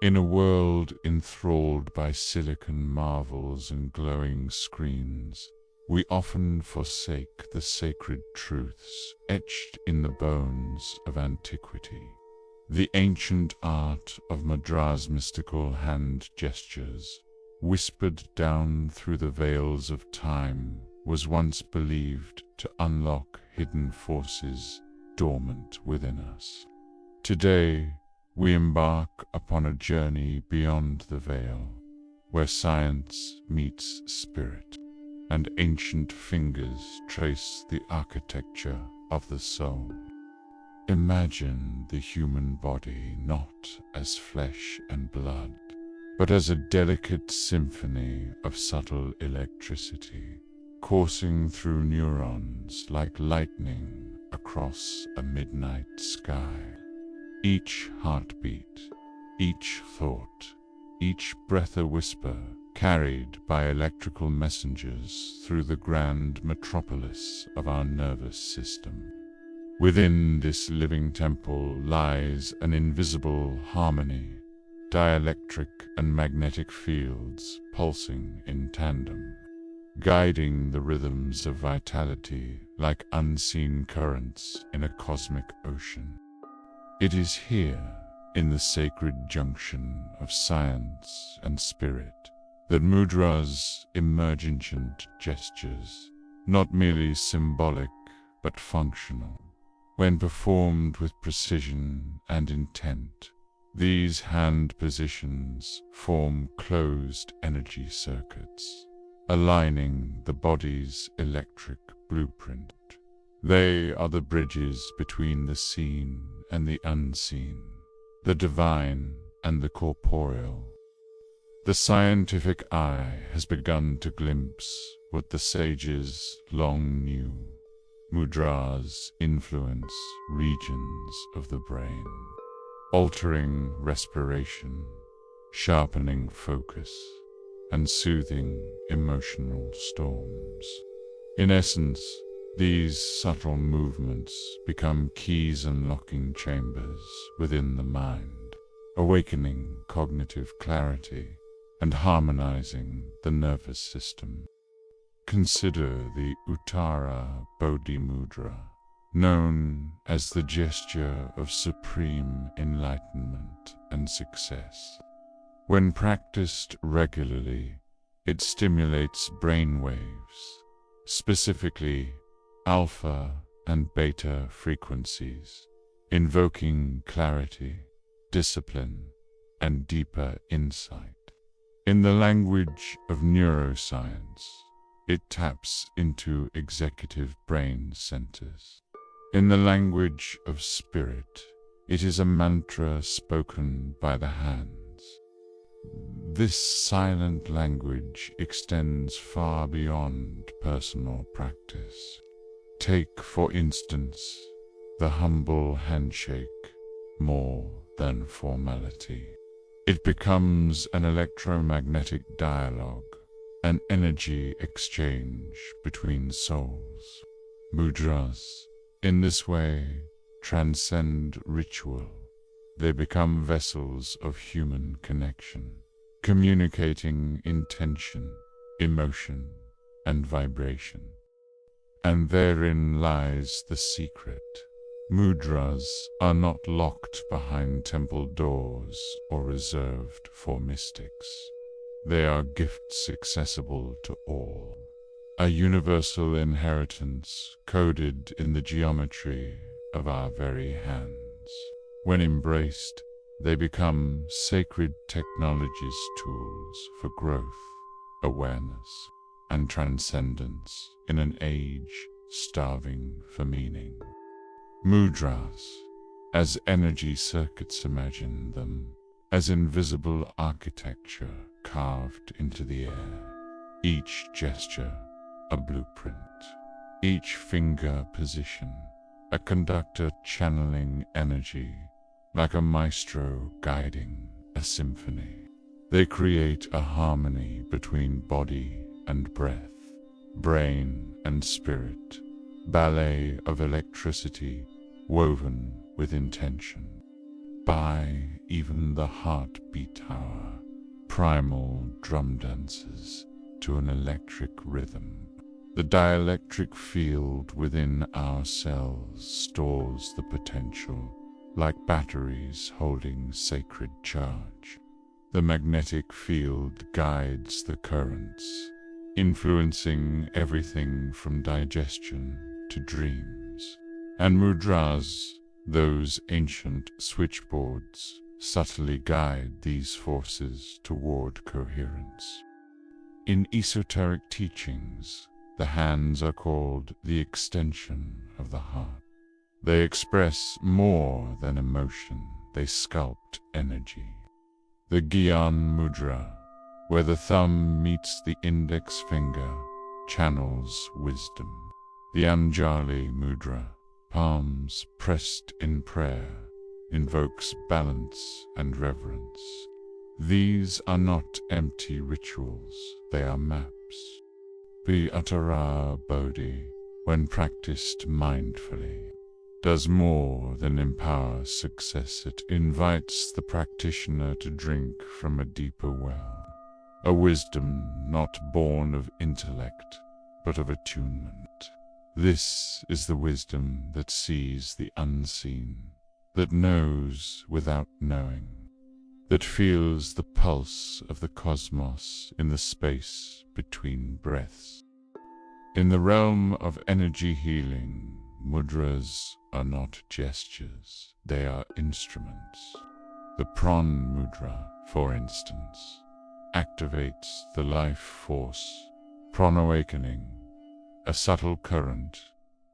In a world enthralled by silicon marvels and glowing screens, we often forsake the sacred truths etched in the bones of antiquity. The ancient art of Mudra's mystical hand gestures, whispered down through the veils of time, was once believed to unlock hidden forces dormant within us. Today, we embark upon a journey beyond the veil, where science meets spirit, and ancient fingers trace the architecture of the soul. Imagine the human body not as flesh and blood, but as a delicate symphony of subtle electricity, coursing through neurons like lightning across a midnight sky. Each heartbeat, each thought, each breath a whisper, carried by electrical messengers through the grand metropolis of our nervous system. Within this living temple lies an invisible harmony, dielectric and magnetic fields pulsing in tandem, guiding the rhythms of vitality like unseen currents in a cosmic ocean. It is here, in the sacred junction of science and spirit, that Mudra's emergent gestures, not merely symbolic but functional, when performed with precision and intent, these hand positions form closed energy circuits, aligning the body's electric blueprint. They are the bridges between the seen and the unseen, the divine and the corporeal. The scientific eye has begun to glimpse what the sages long knew: Mudra's influence regions of the brain, altering respiration, sharpening focus, and soothing emotional storms. In essence, these subtle movements become keys unlocking chambers within the mind, awakening cognitive clarity and harmonizing the nervous system. Consider the Uttara Bodhi Mudra, known as the gesture of supreme enlightenment and success. When practiced regularly, it stimulates brain waves, specifically alpha and beta frequencies, invoking clarity, discipline, and deeper insight. In the language of neuroscience, it taps into executive brain centers. In the language of spirit, it is a mantra spoken by the hands. This silent language extends far beyond personal practice. Take, for instance, the humble handshake, more than formality. It becomes an electromagnetic dialogue, an energy exchange between souls. Mudras, in this way, transcend ritual. They become vessels of human connection, communicating intention, emotion, and vibration. And therein lies the secret. Mudras are not locked behind temple doors or reserved for mystics. They are gifts accessible to all, a universal inheritance coded in the geometry of our very hands. When embraced, they become sacred technology's tools for growth, awareness, and transcendence in an age starving for meaning. Mudras, as energy circuits imagine them, as invisible architecture carved into the air, each gesture a blueprint, each finger position a conductor channeling energy, like a maestro guiding a symphony. They create a harmony between body and breath, brain and spirit, ballet of electricity woven with intention. by even the heartbeat hour, primal drum dances to an electric rhythm. The dielectric field within our cells stores the potential, like batteries holding sacred charge. The magnetic field guides the currents, influencing everything from digestion to dreams. And mudras, those ancient switchboards, subtly guide these forces toward coherence. In esoteric teachings, the hands are called the extension of the heart. They express more than emotion, they sculpt energy. The Gyan Mudra, where the thumb meets the index finger, channels wisdom. The Anjali Mudra, palms pressed in prayer, invokes balance and reverence. These are not empty rituals, they are maps. The Uttara Bodhi, when practiced mindfully, does more than empower success. It invites the practitioner to drink from a deeper well, a wisdom not born of intellect, but of attunement. This is the wisdom that sees the unseen, that knows without knowing, that feels the pulse of the cosmos in the space between breaths. In the realm of energy healing, mudras are not gestures, they are instruments. The Pran Mudra, for instance, activates the life force, Pran awakening, a subtle current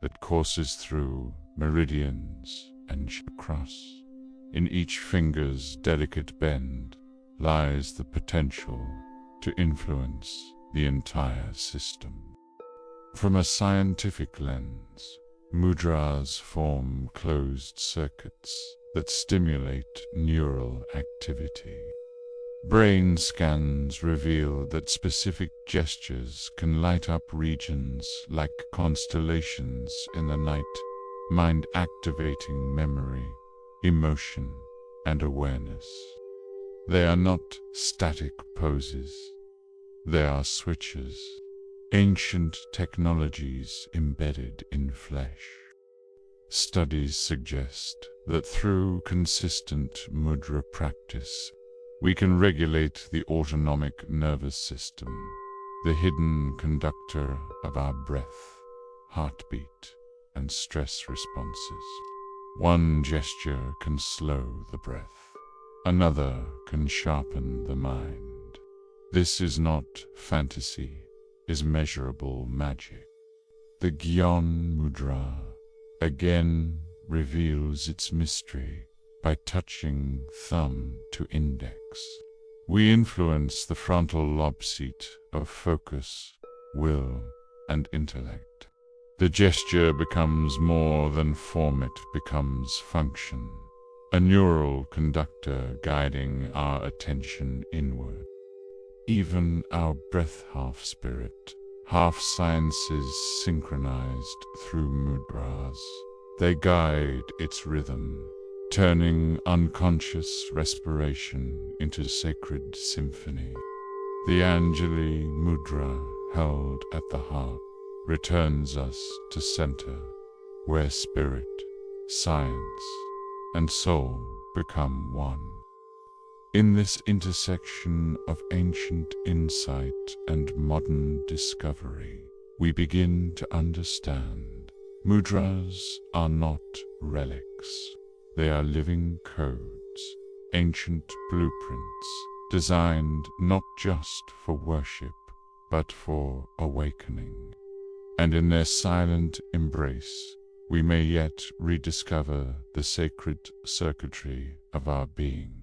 that courses through meridians and chakras. In each finger's delicate bend lies the potential to influence the entire system. From a scientific lens, mudras form closed circuits that stimulate neural activity. Brain scans reveal that specific gestures can light up regions like constellations in the night, mind-activating memory, emotion, and awareness. They are not static poses. They are switches, ancient technologies embedded in flesh. Studies suggest that through consistent mudra practice, we can regulate the autonomic nervous system, the hidden conductor of our breath, heartbeat, and stress responses. One gesture can slow the breath. Another can sharpen the mind. This is not fantasy, is measurable magic. The Gyan Mudra again reveals its mystery by touching thumb to index. We influence the frontal lobe seat of focus, will, and intellect. The gesture becomes more than form, it becomes function, a neural conductor guiding our attention inward. Even our breath, half spirit, half sciences synchronized through mudras. They guide its rhythm, turning unconscious respiration into sacred symphony. The Anjali Mudra, held at the heart, returns us to center, where spirit, science, and soul become one. In this intersection of ancient insight and modern discovery, we begin to understand mudras are not relics. They are living codes, ancient blueprints, designed not just for worship, but for awakening. And in their silent embrace, we may yet rediscover the sacred circuitry of our being.